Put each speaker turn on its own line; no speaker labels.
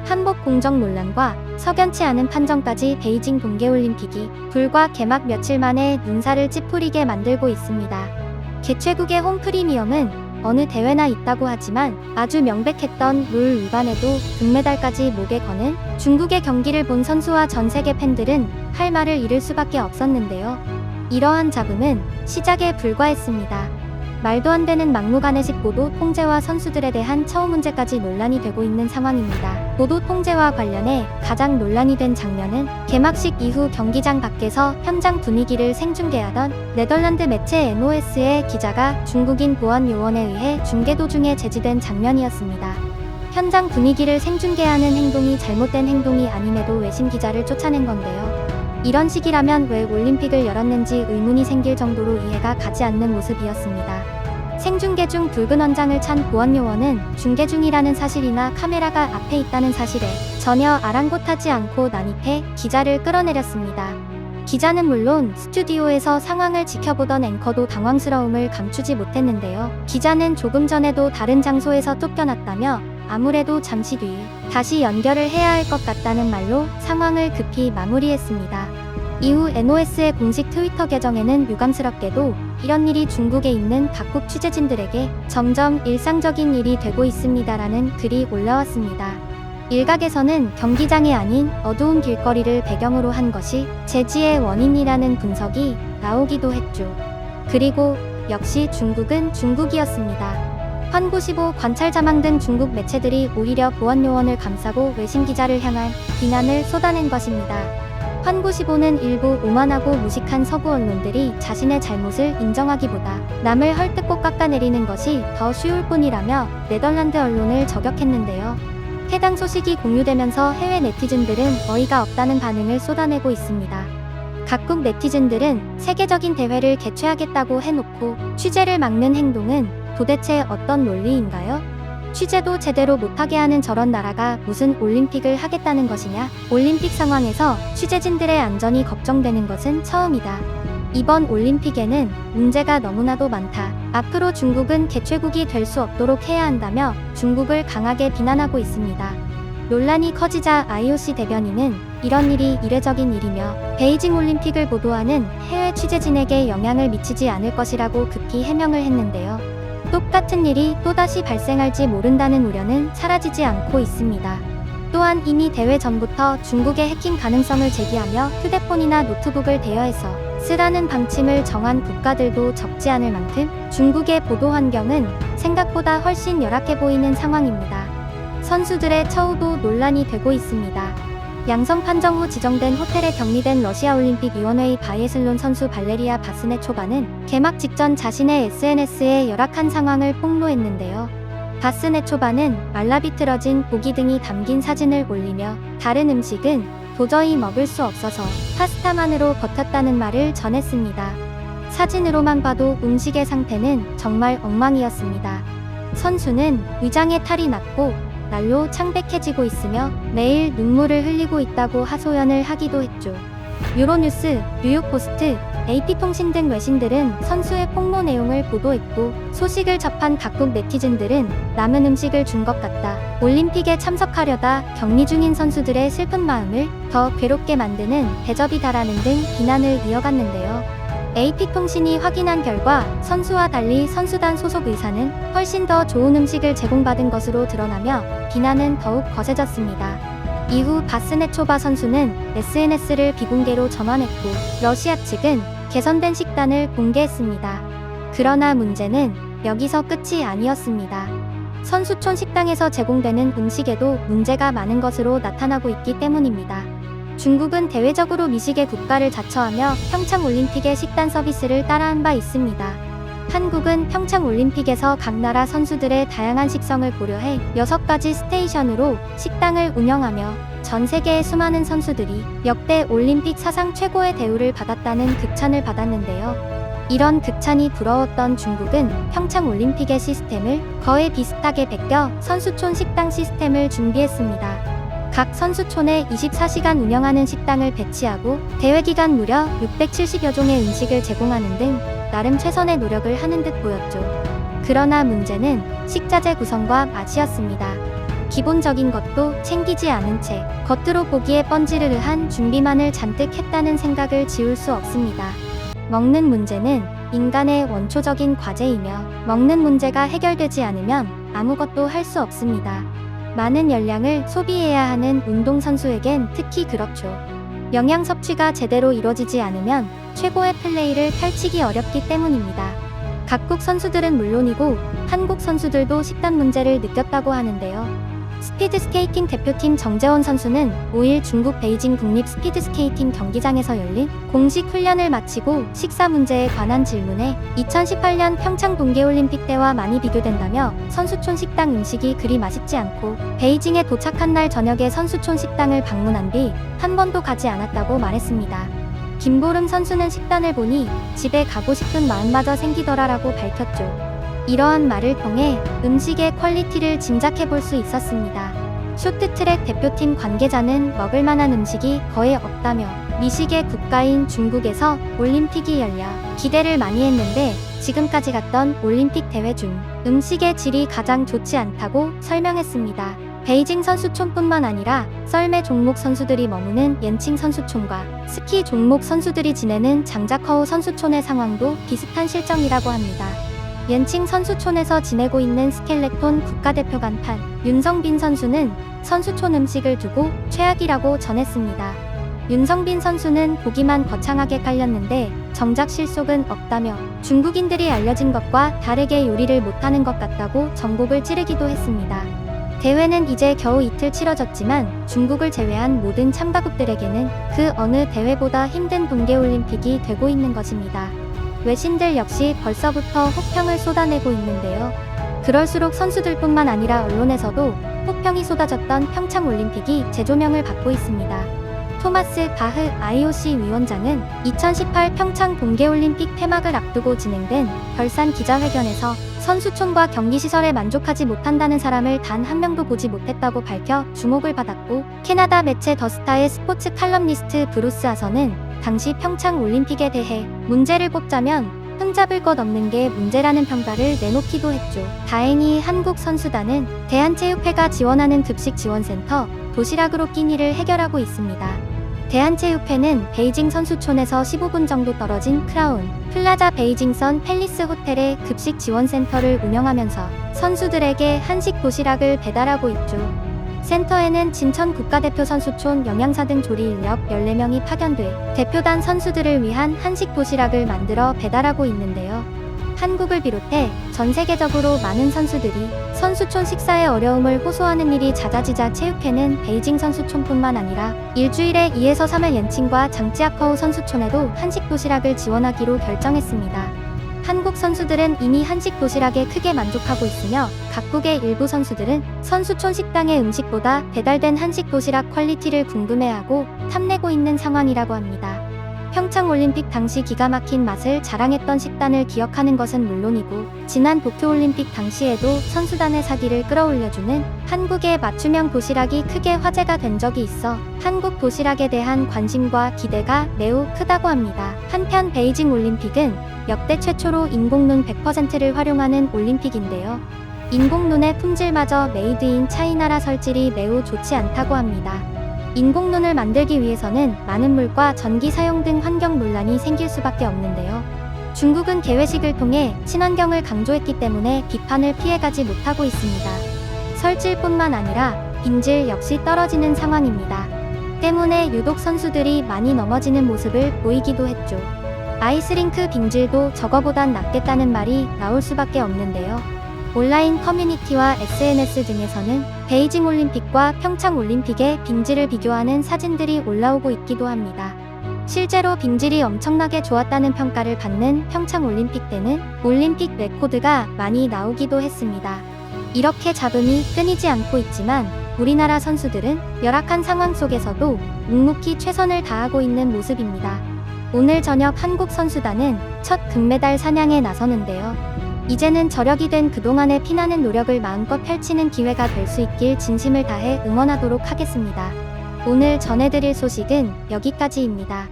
한복 공정 논란과 석연치 않은 판정까지 베이징 동계올림픽이 불과 개막 며칠 만에 눈살을 찌푸리게 만들고 있습니다. 개최국의 홈프리미엄은 어느 대회나 있다고 하지만 아주 명백했던 룰 위반에도 금메달까지 목에 거는 중국의 경기를 본 선수와 전 세계 팬들은 할 말을 잃을 수밖에 없었는데요. 이러한 잡음은 시작에 불과했습니다. 말도 안 되는 막무가내식 보도 통제와 선수들에 대한 처우 문제까지 논란이 되고 있는 상황입니다. 보도 통제와 관련해 가장 논란이 된 장면은 개막식 이후 경기장 밖에서 현장 분위기를 생중계하던 네덜란드 매체 NOS의 기자가 중국인 보안 요원에 의해 중계 도중에 제지된 장면이었습니다. 현장 분위기를 생중계하는 행동이 잘못된 행동이 아님에도 외신 기자를 쫓아낸 건데요. 이런 식이라면 왜 올림픽을 열었는지 의문이 생길 정도로 이해가 가지 않는 모습이었습니다. 생중계 중 붉은 원장을 찬 보안요원은 중계 중이라는 사실이나 카메라가 앞에 있다는 사실에 전혀 아랑곳하지 않고 난입해 기자를 끌어내렸습니다. 기자는 물론 스튜디오에서 상황을 지켜보던 앵커도 당황스러움을 감추지 못했는데요. 기자는 조금 전에도 다른 장소에서 쫓겨났다며 아무래도 잠시 뒤 다시 연결을 해야 할 것 같다는 말로 상황을 급히 마무리했습니다. 이후 NOS의 공식 트위터 계정에는 유감스럽게도 이런 일이 중국에 있는 각국 취재진들에게 점점 일상적인 일이 되고 있습니다라는 글이 올라왔습니다. 일각에서는 경기장이 아닌 어두운 길거리를 배경으로 한 것이 제지의 원인이라는 분석이 나오기도 했죠. 그리고 역시 중국은 중국이었습니다. 환구15 관찰자망 등 중국 매체들이 오히려 보안요원을 감싸고 외신 기자를 향한 비난을 쏟아낸 것입니다. 환구15는 일부 오만하고 무식한 서구 언론들이 자신의 잘못을 인정하기보다 남을 헐뜯고 깎아내리는 것이 더 쉬울 뿐이라며 네덜란드 언론을 저격했는데요. 해당 소식이 공유되면서 해외 네티즌들은 어이가 없다는 반응을 쏟아내고 있습니다. 각국 네티즌들은 세계적인 대회를 개최하겠다고 해놓고 취재를 막는 행동은 도대체 어떤 논리인가요? 취재도 제대로 못하게 하는 저런 나라가 무슨 올림픽을 하겠다는 것이냐? 올림픽 상황에서 취재진들의 안전이 걱정되는 것은 처음이다. 이번 올림픽에는 문제가 너무나도 많다. 앞으로 중국은 개최국이 될 수 없도록 해야 한다며 중국을 강하게 비난하고 있습니다. 논란이 커지자 IOC 대변인은 이런 일이 이례적인 일이며 베이징 올림픽을 보도하는 해외 취재진에게 영향을 미치지 않을 것이라고 급히 해명을 했는데요. 똑같은 일이 또다시 발생할지 모른다는 우려는 사라지지 않고 있습니다. 또한 이미 대회 전부터 중국의 해킹 가능성을 제기하며 휴대폰이나 노트북을 대여해서 쓰라는 방침을 정한 국가들도 적지 않을 만큼 중국의 보도 환경은 생각보다 훨씬 열악해 보이는 상황입니다. 선수들의 처우도 논란이 되고 있습니다. 양성 판정 후 지정된 호텔에 격리된 러시아올림픽위원회의 바이애슬론 선수 발레리아 바스네초바는 개막 직전 자신의 SNS에 열악한 상황을 폭로했는데요. 바스네초바는 말라 비틀어진 고기 등이 담긴 사진을 올리며 다른 음식은 도저히 먹을 수 없어서 파스타만으로 버텼다는 말을 전했습니다. 사진으로만 봐도 음식의 상태는 정말 엉망이었습니다. 선수는 위장에 탈이 났고 날로 창백해지고 있으며 매일 눈물을 흘리고 있다고 하소연을 하기도 했죠. 유로뉴스, 뉴욕포스트, AP통신 등 외신들은 선수의 폭로 내용을 보도했고 소식을 접한 각국 네티즌들은 남은 음식을 준 것 같다. 올림픽에 참석하려다 격리 중인 선수들의 슬픈 마음을 더 괴롭게 만드는 대접이다라는 등 비난을 이어갔는데요. AP통신이 확인한 결과 선수와 달리 선수단 소속 의사는 훨씬 더 좋은 음식을 제공받은 것으로 드러나며 비난은 더욱 거세졌습니다. 이후 바스네초바 선수는 SNS를 비공개로 전환했고 러시아 측은 개선된 식단을 공개했습니다. 그러나 문제는 여기서 끝이 아니었습니다. 선수촌 식당에서 제공되는 음식에도 문제가 많은 것으로 나타나고 있기 때문입니다. 중국은 대외적으로 미식의 국가를 자처하며 평창올림픽의 식단 서비스를 따라한 바 있습니다. 한국은 평창올림픽에서 각 나라 선수들의 다양한 식성을 고려해 6가지 스테이션으로 식당을 운영하며 전 세계의 수많은 선수들이 역대 올림픽 사상 최고의 대우를 받았다는 극찬을 받았는데요. 이런 극찬이 부러웠던 중국은 평창올림픽의 시스템을 거의 비슷하게 베껴 선수촌 식당 시스템을 준비했습니다. 각 선수촌에 24시간 운영하는 식당을 배치하고 대회 기간 무려 670여 종의 음식을 제공하는 등 나름 최선의 노력을 하는 듯 보였죠. 그러나 문제는 식자재 구성과 맛이었습니다. 기본적인 것도 챙기지 않은 채 겉으로 보기에 뻔지르르한 준비만을 잔뜩 했다는 생각을 지울 수 없습니다. 먹는 문제는 인간의 원초적인 과제이며 먹는 문제가 해결되지 않으면 아무것도 할 수 없습니다. 많은 열량을 소비해야 하는 운동선수에겐 특히 그렇죠. 영양 섭취가 제대로 이루어지지 않으면 최고의 플레이를 펼치기 어렵기 때문입니다. 각국 선수들은 물론이고 한국 선수들도 식단 문제를 느꼈다고 하는데요. 스피드스케이팅 대표팀 정재원 선수는 5일 중국 베이징 국립 스피드스케이팅 경기장에서 열린 공식 훈련을 마치고 식사 문제에 관한 질문에 2018년 평창 동계올림픽 때와 많이 비교된다며 선수촌 식당 음식이 그리 맛있지 않고 베이징에 도착한 날 저녁에 선수촌 식당을 방문한 뒤 한 번도 가지 않았다고 말했습니다. 김보름 선수는 식단을 보니 집에 가고 싶은 마음마저 생기더라라고 밝혔죠. 이러한 말을 통해 음식의 퀄리티를 짐작해 볼 수 있었습니다. 쇼트트랙 대표팀 관계자는 먹을 만한 음식이 거의 없다며 미식의 국가인 중국에서 올림픽이 열려 기대를 많이 했는데 지금까지 갔던 올림픽 대회 중 음식의 질이 가장 좋지 않다고 설명했습니다. 베이징 선수촌뿐만 아니라 썰매 종목 선수들이 머무는 옌칭 선수촌과 스키 종목 선수들이 지내는 장자커우 선수촌의 상황도 비슷한 실정이라고 합니다. 옌칭 선수촌에서 지내고 있는 스켈레톤 국가대표 간판 윤성빈 선수는 선수촌 음식을 두고 최악이라고 전했습니다. 윤성빈 선수는 보기만 거창하게 깔렸는데 정작 실속은 없다며 중국인들이 알려진 것과 다르게 요리를 못하는 것 같다고 전곡을 찌르기도 했습니다. 대회는 이제 겨우 이틀 치러졌지만 중국을 제외한 모든 참가국들에게는 그 어느 대회보다 힘든 동계올림픽이 되고 있는 것입니다. 외신들 역시 벌써부터 혹평을 쏟아내고 있는데요. 그럴수록 선수들뿐만 아니라 언론에서도 혹평이 쏟아졌던 평창올림픽이 재조명을 받고 있습니다. 토마스 바흐 IOC 위원장은 2018 평창 동계올림픽 폐막을 앞두고 진행된 결산 기자회견에서 선수촌과 경기시설에 만족하지 못한다는 사람을 단 한 명도 보지 못했다고 밝혀 주목을 받았고, 캐나다 매체 더스타의 스포츠 칼럼니스트 브루스 아서는 당시 평창 올림픽에 대해 문제를 꼽자면 흠잡을 것 없는 게 문제라는 평가를 내놓기도 했죠. 다행히 한국 선수단은 대한체육회가 지원하는 급식지원센터 도시락으로 끼니를 해결하고 있습니다. 대한체육회는 베이징 선수촌에서 15분 정도 떨어진 크라운 플라자 베이징선 팰리스 호텔의 급식지원센터를 운영하면서 선수들에게 한식 도시락을 배달하고 있죠. 센터에는 진천 국가대표 선수촌 영양사 등 조리 인력 14명이 파견돼 대표단 선수들을 위한 한식 도시락을 만들어 배달하고 있는데요. 한국을 비롯해 전 세계적으로 많은 선수들이 선수촌 식사의 어려움을 호소하는 일이 잦아지자 체육회는 베이징 선수촌뿐만 아니라 일주일에 2에서 3회 옌칭과 장지아커우 선수촌에도 한식 도시락을 지원하기로 결정했습니다. 한국 선수들은 이미 한식 도시락에 크게 만족하고 있으며 각국의 일부 선수들은 선수촌 식당의 음식보다 배달된 한식 도시락 퀄리티를 궁금해하고 탐내고 있는 상황이라고 합니다. 평창올림픽 당시 기가 막힌 맛을 자랑했던 식단을 기억하는 것은 물론이고 지난 도쿄올림픽 당시에도 선수단의 사기를 끌어올려주는 한국의 맞춤형 도시락이 크게 화제가 된 적이 있어 한국 도시락에 대한 관심과 기대가 매우 크다고 합니다. 한편 베이징 올림픽은 역대 최초로 인공눈 100%를 활용하는 올림픽인데요. 인공눈의 품질마저 메이드 인 차이나라 설질이 매우 좋지 않다고 합니다. 인공눈을 만들기 위해서는 많은 물과 전기 사용 등 환경 논란이 생길 수밖에 없는데요. 중국은 개회식을 통해 친환경을 강조했기 때문에 비판을 피해가지 못하고 있습니다. 설질뿐만 아니라 빙질 역시 떨어지는 상황입니다. 때문에 유독 선수들이 많이 넘어지는 모습을 보이기도 했죠. 아이스링크 빙질도 저거보단 낫겠다는 말이 나올 수밖에 없는데요. 온라인 커뮤니티와 SNS 등에서는 베이징 올림픽과 평창 올림픽의 빙질을 비교하는 사진들이 올라오고 있기도 합니다. 실제로 빙질이 엄청나게 좋았다는 평가를 받는 평창 올림픽 때는 올림픽 레코드가 많이 나오기도 했습니다. 이렇게 잡음이 끊이지 않고 있지만 우리나라 선수들은 열악한 상황 속에서도 묵묵히 최선을 다하고 있는 모습입니다. 오늘 저녁 한국 선수단은 첫 금메달 사냥에 나서는데요. 이제는 저력이 된 그동안의 피나는 노력을 마음껏 펼치는 기회가 될 수 있길 진심을 다해 응원하도록 하겠습니다. 오늘 전해드릴 소식은 여기까지입니다.